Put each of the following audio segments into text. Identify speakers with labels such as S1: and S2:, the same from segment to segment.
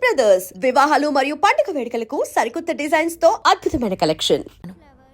S1: Brothers వివాహాలు మరియు పండుగ వేడుకలకు సరికొత్త డిజైన్స్ తో అద్భుతమైన కలెక్షన్.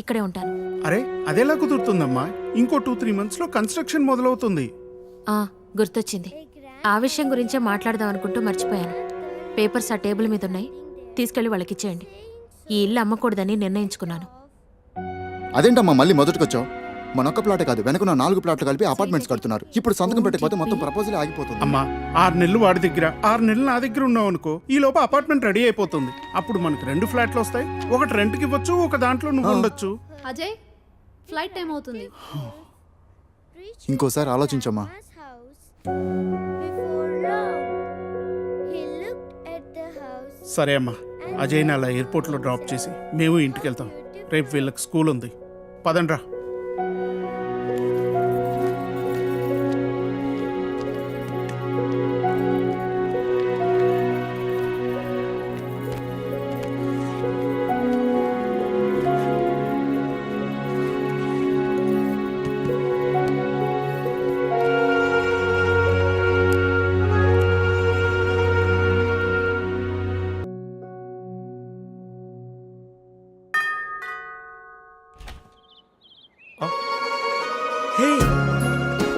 S2: ఇక్కడే ఉంటాను.
S3: అరే అదెలా కుదురుతుందమ్మా? ఇంకో 2-3 months లో కన్స్ట్రక్షన్ మొదలవుతుంది.
S2: గుర్తొచ్చింది. ఆ విషయం గురించే మాట్లాడదాం అనుకుంటూ మర్చిపోయాను. పేపర్స్ ఆ టేబుల్ మీద ఉన్నాయి, తీసుకెళ్లి వాళ్ళకి ఇచ్చేయండి. ఈ ఇల్లు అమ్మకూడదని నిర్ణయించుకున్నాను.
S4: అదేంటమ్మా మళ్ళీ మొదటికొచ్చావు? మనొక్క ప్లాటే కాదు, వెనక 4 ప్లాట్లు కలిపి అపార్ట్మెంట్స్ కడుతున్నారు. ఇప్పుడు సంతకం పెట్టకపోతే మొత్తం ప్రపోజల్ ఆగిపోతుంది.
S3: అమ్మా 6 నెలలు వాడి దగ్గర 6 నెలలు నా దగ్గర ఉన్నావు అనుకో, ఈ లోపు అపార్ట్మెంట్ రెడీ అయిపోతుంది. అప్పుడు మనకు 2 ఫ్లాట్లు వస్తాయి. ఒకటి రెంట్కి ఇవ్వచ్చు, ఒక దాంట్లో నువ్వు ఉండొచ్చు.
S5: అజయ్, ఫ్లైట్ టైం అవుతుంది.
S4: ఇంకోసారి ఆలోచించమ్మా.
S3: సరే అమ్మా, అజయ్ని అలా ఎయిర్పోర్ట్లో డ్రాప్ చేసి మేము ఇంటికి వెళ్తాం. రేపు వీళ్ళకి స్కూల్ ఉంది. పదండ్రా.
S6: Hey,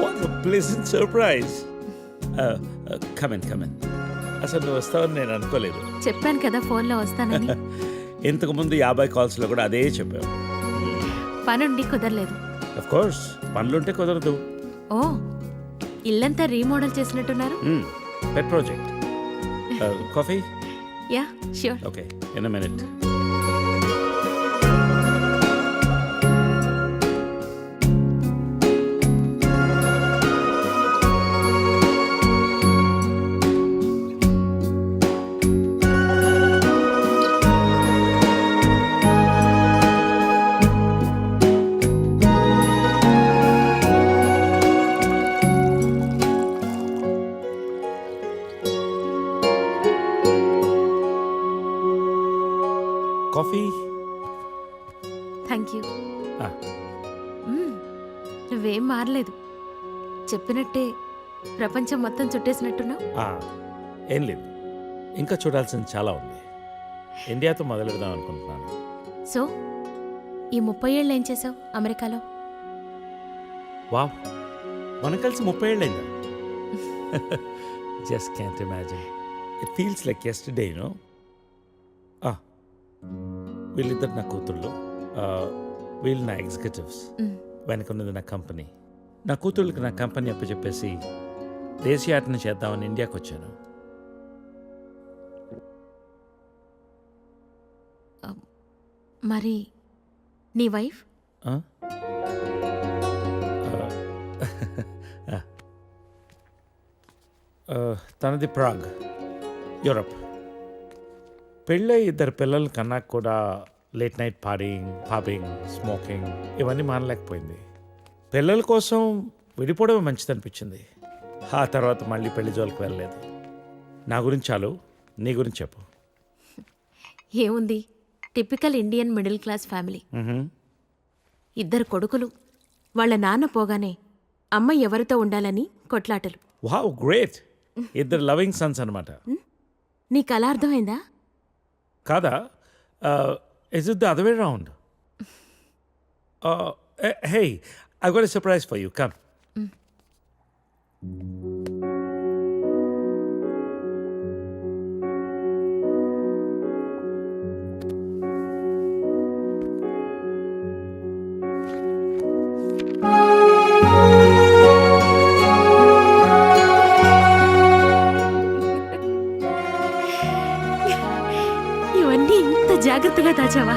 S6: what a pleasant surprise. Come in. అసలు నువ్వు వస్తావని నేను అనుకోలేదు.
S2: చెప్పాను కదా ఫోన్లో వస్తానని.
S6: ఇంతకుముందు 50 కాల్స్లో కూడా అదే చెప్పావు.
S2: పనుండి కుదరలేదు.
S6: అఫ్ కోర్స్, పనులుంటే కుదరదు.
S2: ఓ, ఇల్లంతా రీమోడల్ చేసినట్టున్నారు.
S6: పెట్ project. Coffee?
S2: Yeah sure.
S6: Okay, in a minute. Coffee?
S2: Thank you. నువ్వేం మారలేదు. చెప్పినట్టే ప్రపంచం మొత్తం చుట్టేసినట్టున్నావు.
S6: ఏం లేదు, ఇంకా చూడాల్సింది చాలా ఉంది. ఇండియాతో మొదలెడదాం అనుకుంటున్నాను.
S2: సో ఈ 30 ఏళ్ళు ఏం చేసావు అమెరికాలో?
S6: వావ్, మనం కలిసి 30 ఏళ్ళైందా? Just can't imagine. It feels like yesterday, you know. వీళ్ళిద్దరు నా కూతుళ్ళు, వీళ్ళు నా ఎగ్జిక్యూటివ్స్. వెనకున్నది నా కంపెనీ. నా కూతుళ్ళకి నా కంపెనీ అప్పచెప్పేసి దేశీయాటన చేద్దామని ఇండియాకి వచ్చాను.
S2: మరి నీ వైఫ్?
S6: తనది ప్రాగ్, యూరప్. పెళ్ళై 2 పిల్లలు కన్నా కూడా late night partying, pubbing, smoking ఇవన్నీ మానలేకపోయింది. పిల్లల కోసం విడిపోవడమే మంచిదనిపించింది. ఆ తర్వాత మళ్ళీ పెళ్లి జోలికి వెళ్ళలేదు. నా గురించి చాలు, నీ గురించి చెప్పు.
S2: ఏముంది, typical Indian middle class family. 2 కొడుకులు. వాళ్ళ నాన్న పోగానే అమ్మ ఎవరితో ఉండాలని కొట్లాటలు.
S6: Wow, great. 2 లవింగ్ సన్స్ అన్నమాట.
S2: నీకు అలా అర్థమైందా?
S6: కాదా? Is it the other way around? Hey, I've got a surprise for you. Come.
S2: ఇవన్నీ ఇంత జాగ్రత్తగా దాచావా?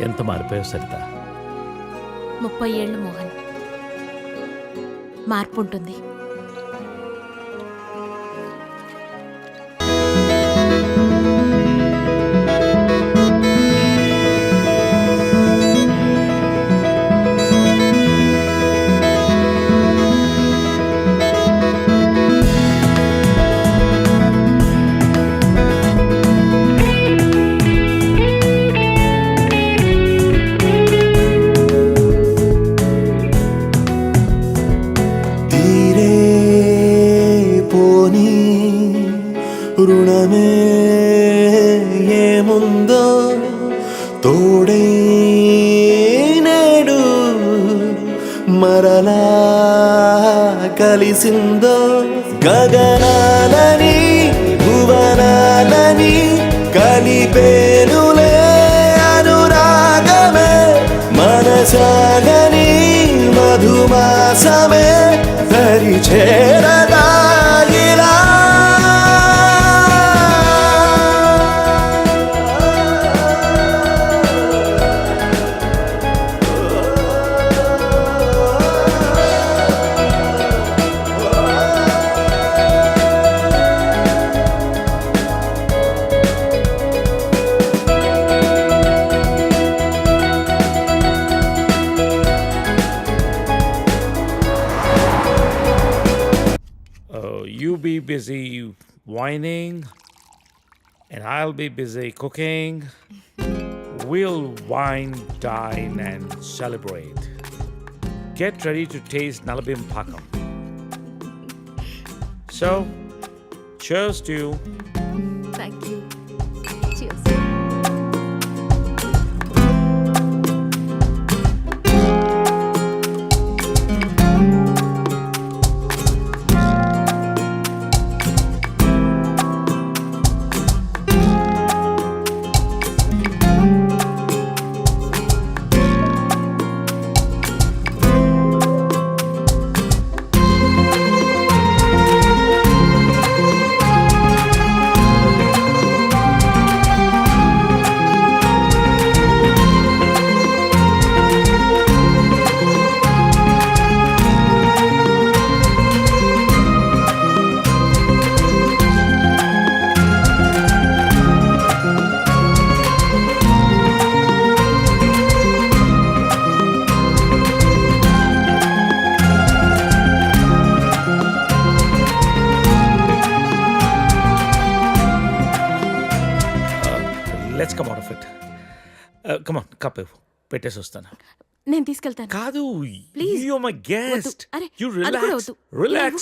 S6: ఎంత మారిపోయావు సరిత.
S2: 30 ఏళ్ళు మోహన్. మార్పు ఉంటుంది.
S7: కలిసిందో తోడై నేడు మరలా కలిసిందో గగనాలని భువనాలని కలిపేనులే అనురాగమే మనసాగని మధుమాసమే దరి చేరదా ఇలా
S6: You be busy whining, and I'll be busy cooking. We'll wine, dine, and celebrate. Get ready to taste Nalabim Pakam. So, cheers to you.
S5: Thank you.
S6: Let's come out of it. Come on, cup ఇవ్వు. పెట్టేసి వస్తాను.
S2: నేను తీసుకెళ్తాను.
S6: కాదు,
S2: Please.
S6: you're my guest.
S2: వద్దు. అరే,
S6: You
S2: అది కూడా
S6: relax.
S2: వద్దు.
S6: Relax.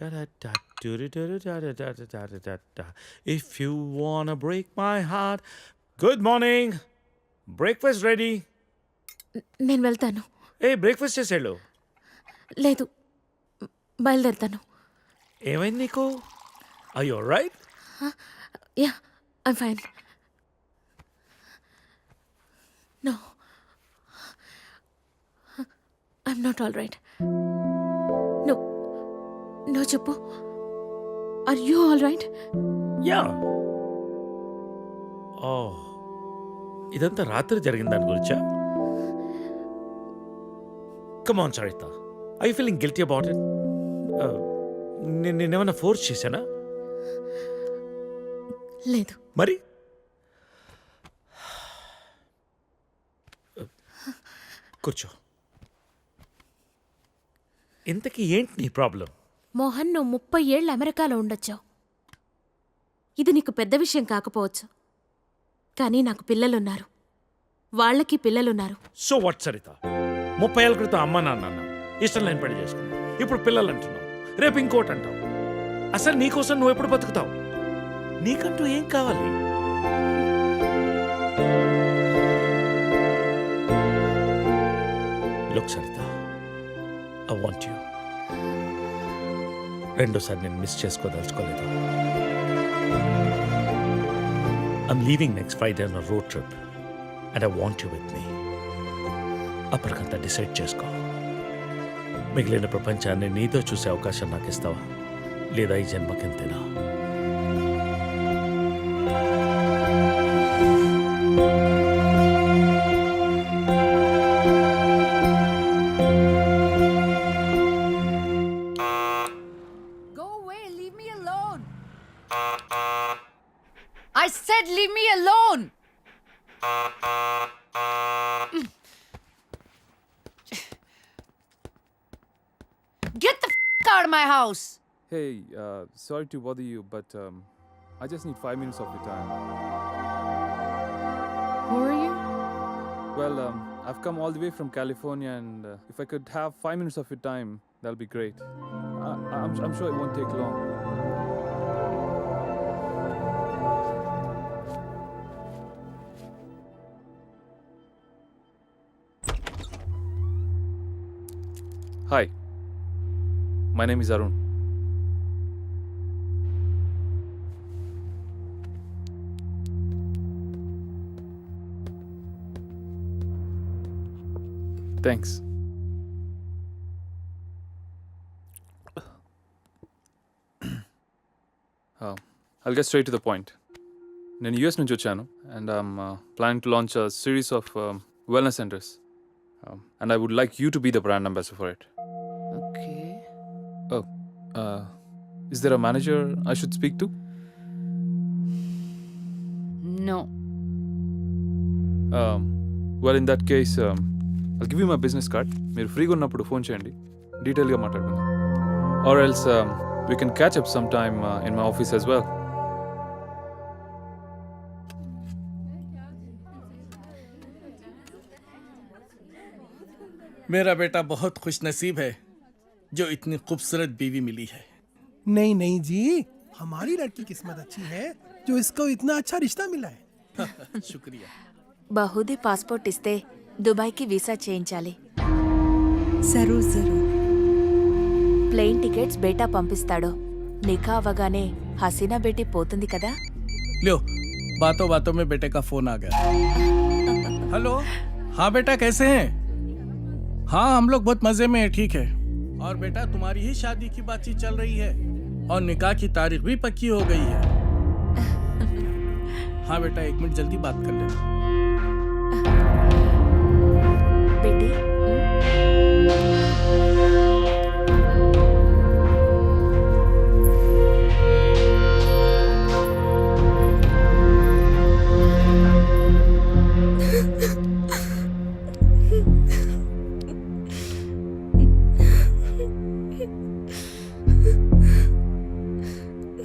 S6: Da-da-da-do-do-do-do-da-da-da-da-da-da. If you wanna break my heart. Good morning. Breakfast ready.
S2: నేను వెళ్తాను.
S6: Hey, breakfast చేసేళ్ళు.
S2: లేదు, బయలుదేరుతాను.
S6: ఏమైంది నీకు? Are you alright?
S2: Yeah, I'm fine. No, I'm not all right. No, no చెప్పు. Are you all right?
S6: Yeah. Oh. ఇదంతా రాత్రి జరిగిన దాని గురించా? Come on, Sarita. Are you feeling guilty about it? నేనేమన్నా ఫోర్స్ చేశానా?
S2: లేదు.
S6: మరి కూర్చో. ఇంతకీ ఏంటి నీ ప్రాబ్లం?
S2: మోహన్, నువ్వు 30 ఏళ్ళు అమెరికాలో ఉండొచ్చావు. ఇది నీకు పెద్ద విషయం కాకపోవచ్చు, కానీ నాకు పిల్లలున్నారు, వాళ్ళకి పిల్లలున్నారు.
S6: So what Saritha? 30 ఏళ్ళ క్రితం అమ్మ నాన్న అన్నావు, ఇష్టం లేని పెళ్లి చేసుకున్నావు, ఇప్పుడు పిల్లలు అంటున్నావు, రేపు ఇంకోటి అంటావు. అసలు నీకోసం నువ్వు ఎప్పుడు బతుకుతావు? నీకంటూ ఏం కావాలి? Look Saritha, I want you. రెండోసారి నేను miss చేసుకోదలుచుకోలేదు. I'm leaving next Friday on a road trip and I want you with me. అప్పటికంతా డిసైడ్ చేసుకో. మిగిలిన ప్రపంచాన్ని నీతో చూసే అవకాశం నాకు ఇస్తావా, లేదా ఈ జన్మకింతేనా?
S5: Go
S8: I said leave me alone. Get the out of my house.
S9: Hey, sorry to bother you, but I just need 5 minutes of your time.
S8: Who are you?
S9: Well, I've come all the way from California, and if I could have 5 minutes of your time, that'll be great. I'm sure it won't take long. Hi, my name is Arun. Thanks. I'll get straight to the point. నేను US నుంచి వచ్చాను and I'm planning to launch a series of wellness centres and I would like you to be the brand ambassador for it.
S8: Okay.
S9: Oh, is there a manager I should speak to?
S8: No.
S9: Well, in that case, I'll give you my business card. మీరు ఫ్రీగా ఉన్నప్పుడు phone చేయండి, డీటెయిల్గా మాట్లాడుకుందాం. Or else we can catch up sometime in my office as well.
S10: मेरा बेटा बहुत खुश नसीब है जो इतनी खूबसूरत बीवी मिली है।
S11: नहीं नहीं जी, हमारी लड़की किस्मत अच्छी है जो इसको इतना अच्छा रिश्ता मिला है।
S10: शुक्रिया।
S2: బహుదీ పాస్పోర్ట్ ఇస్తే దుబాయ్కి వీసా చేయించాలి.
S1: జరూర్ జరూర్.
S2: ప్లేన్ టికెట్స్ బేటా పంపిస్తాడు. నికా అవ్వగానే హసీనా బేటీ పోతుంది కదా.
S10: लो, बातों बातों में बेटे का फोन आ गया। हेलो, हाँ बेटा कैसे हैं? हाँ हम लोग बहुत मजे में हैं, ठीक है। और बेटा तुम्हारी ही शादी की बातचीत चल रही है और निकाह की तारीख भी पक्की हो गई है। हाँ बेटा 1 मिनट जल्दी बात कर लेना।
S2: బేటీ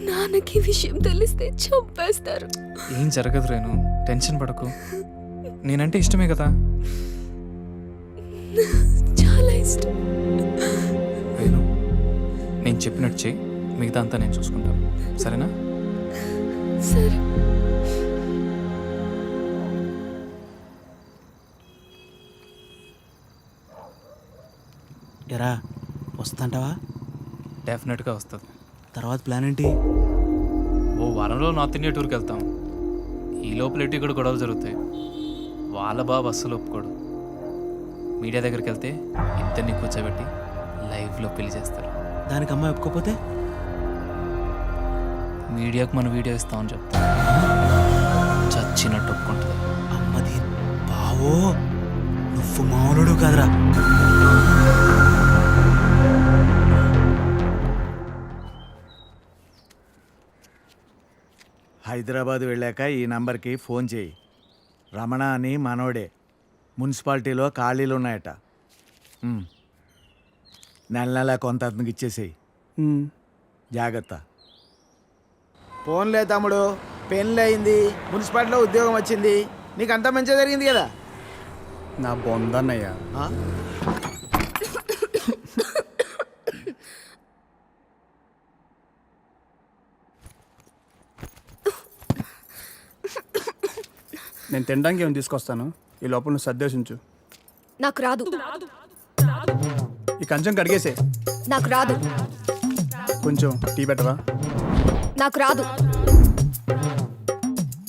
S1: నాన్నకి విషయం తెలిస్తే చంపేస్తారు.
S12: ఏం జరగదు రేణు, టెన్షన్ పడకు. నేనంటే ఇష్టమే కదా.
S1: చాలా ఇష్టం.
S12: రేణు, నేను చెప్పినట్టు చెయ్యి, మిగతా అంతా నేను చూసుకుంటాను, సరేనా?
S1: సరే.
S7: ఎరా వస్తుంటావా?
S12: డెఫినెట్గా వస్తుంది.
S7: తర్వాత ప్లాన్ ఏంటి?
S12: ఓ వారంలో నార్త్ ఇండియా టూర్కి వెళ్తాం. ఈ లోపల ఎటు ఇక్కడ గొడవలు జరుగుతాయి. వాళ్ళ బాబు అస్సలు ఒప్పుకోడు. మీడియా దగ్గరికి వెళ్తే ఇద్దరిని కూర్చోబెట్టి లైవ్లో పెళ్లి చేస్తారు.
S7: దానికి అమ్మాయి ఒప్పుకోపోతే
S12: మీడియాకు మన వీడియో ఇస్తామని చెప్తాం. చచ్చినట్టు ఒప్పుకుంటుంది.
S7: అమ్మది బావో, నువ్వు మామూలుడు కాదురా.
S13: హైదరాబాద్ వెళ్ళాక ఈ నంబర్కి ఫోన్ చేయి. రమణ అని మనోడే. మున్సిపాలిటీలో ఖాళీలు ఉన్నాయట. నెల నెల కొంత అతనికి ఇచ్చేసేయి. జాగ్రత్త.
S11: ఫోన్లే తమ్ముడు, పెళ్ళయింది, మున్సిపాలిటీలో ఉద్యోగం వచ్చింది, నీకు అంతా మంచిగా జరిగింది కదా.
S13: నా బొందన్నయ్య.
S10: నేను తినడానికి ఏమైనా తీసుకొస్తాను, ఈ లోపల నువ్వు సర్దేశించు.
S1: నాకు రాదు.
S10: ఈ కంచం కడిగేసే.
S1: నాకు రాదు.
S10: కొంచెం టీ పెట్టవా?
S1: నాకు రాదు.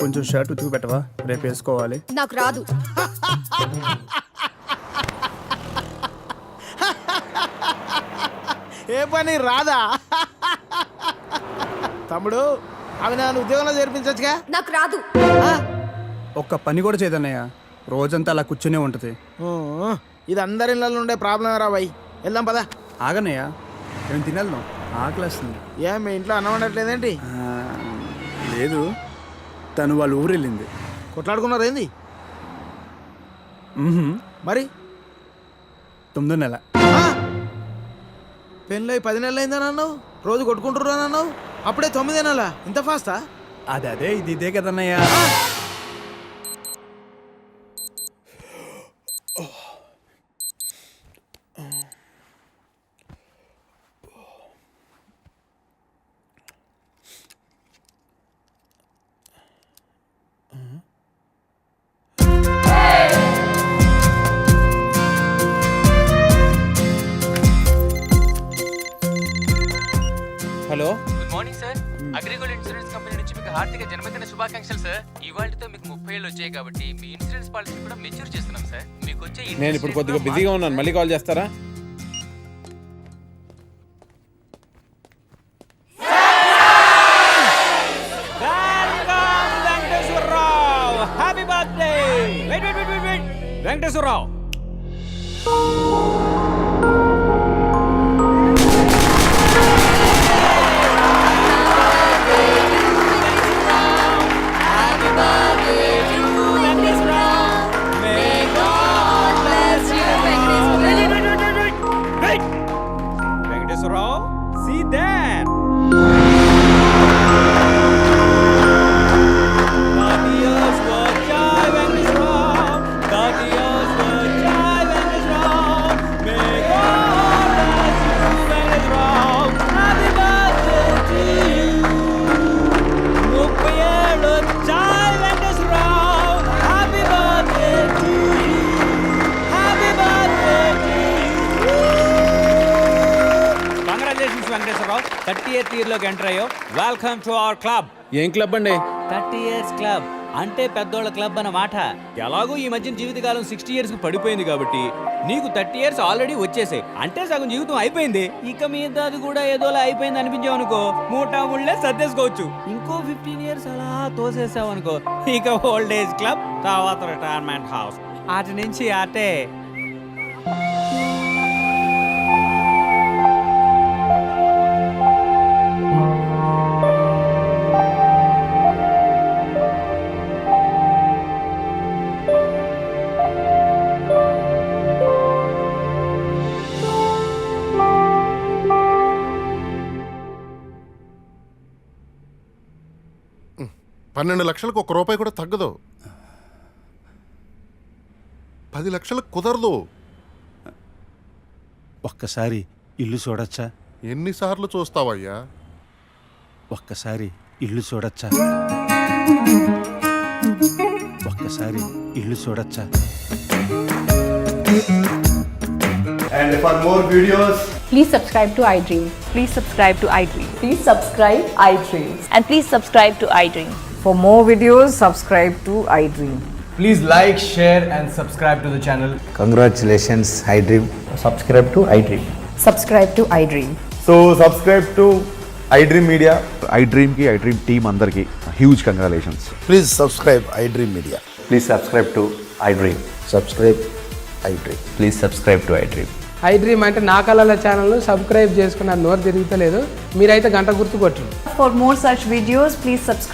S10: కొంచెం షర్ట్ ఉతుకు పెట్టవా, రేపు వేసుకోవాలి.
S1: నాకు రాదు.
S11: ఏ పని రాదా? తమ్ముడు, అవి నన్ను ఉద్యోగంలో చేర్పించచ్చుగా.
S1: నాకు రాదు.
S10: ఒక్క పని కూడా చేయదన్నయ్య, రోజంతా అలా కూర్చునే ఉంటుంది.
S11: ఇది అందరి ఇళ్ళలో ఉండే ప్రాబ్లం రా బాయ్. వెళ్దాం పదా.
S10: ఆగన్నయ్య, నేను తినేద్దాం, ఆకలేస్తుంది.
S11: ఏం మీ ఇంట్లో అన్నం వండట్లేదేంటి?
S3: లేదు, తను వాళ్ళ ఊరు వెళ్ళింది.
S11: కొట్లాడుకున్నారు ఏంది మరి?
S3: 9వ నెల.
S11: పెళ్ళి 10 నెలలు అయిందని అన్నావు, రోజు కొట్టుకుంటుర్రు అని అన్నావు, అప్పుడే 9 నెలలా? ఇంత ఫాస్టా?
S13: అదే ఇదే కదన్నయ్యా.
S12: Hello, good morning sir. Agrigold insurance company నుంచి మీకు హార్దిక జన్మదిన శుభాకాంక్షలు సార్. ఇవాళతో మీకు 30 ఏళ్ళు వచ్చాయి కాబట్టి మీ ఇన్సూరెన్స్ పాలసీ కూడా మెచ్యూర్ చేస్తున్నాం సార్. మీకు వచ్చే
S10: నేను ఇప్పుడు కొద్దిగా బిజీగా ఉన్నాను, మళ్ళీ కాల్ చేస్తారా? Happy birthday. Venkateswararao. Venkateswararao, see that. 30 years for Jai Venkateswarao, 30 years for Jai Venkateswarao. May God bless you, Venkateswarao. Happy birthday to you. 30 ఏళ్ళు Jai Venkateswarao. Happy birthday to you. Happy birthday to you. Congratulations Venkateswararao, 38th ఇయర్లోకి enter అయ్యో. Welcome to our club. ఏం club అండి? 30 years club అంటే పెద్దోళ్ళ club అన్నమాట. ఎలాగో ఈ మధ్య జీవితకాలం 60 years కు పడిపోయింది కాబట్టి నీకు 30 years ఆల్రెడీ వచ్చేసాయి. అంటే సగం జీవితం అయిపోయింది. ఇక మీద అది కూడా ఏదోలా అయిపోయింది అనిపించావు అనుకో, మూటా ముళ్ళే సర్దేసుకోవచ్చు. ఇంకో 15 years అలా తోసేసావు అనుకో, ఇక ఓల్డ్ ఏజ్ క్లబ్, తర్వాత రిటైర్మెంట్ హౌస్, అటు నుంచి అటే.
S14: $12 లక్షలకు ₹1 కూడా తగ్గదు. 10 లక్షలకు కుదరదు.
S13: ఒక్కసారి ఇల్లు చూడొచ్చా?
S14: ఎన్నిసార్లు చూస్తావయ్యా?
S13: ఒక్కసారి ఇల్లు చూడొచ్చా? ఒక్కసారి ఇల్లు చూడొచ్చా?
S15: And for more videos,
S5: Please subscribe to iDream. Please subscribe to iDream.
S8: Please subscribe iDream.
S5: And please subscribe to iDream.
S8: For more videos, subscribe to iDream.
S15: please like, share and subscribe to the channel.
S7: Congratulations iDream.
S15: Subscribe to iDream.
S8: Subscribe to iDream.
S15: So subscribe to iDream Media.
S4: iDream కి iDream team అందరికి huge congratulations.
S15: Please subscribe iDream Media.
S7: Please subscribe to iDream.
S15: Subscribe iDream.
S7: Please subscribe to iDream.
S10: iDream అంటే నా కళల ఛానల్ను subscribe చేసుకున్న నోరు తిరుగుతలేదు. మీరైతే గంట గుర్తు కొట్టండి.
S8: For more such videos, please subscribe.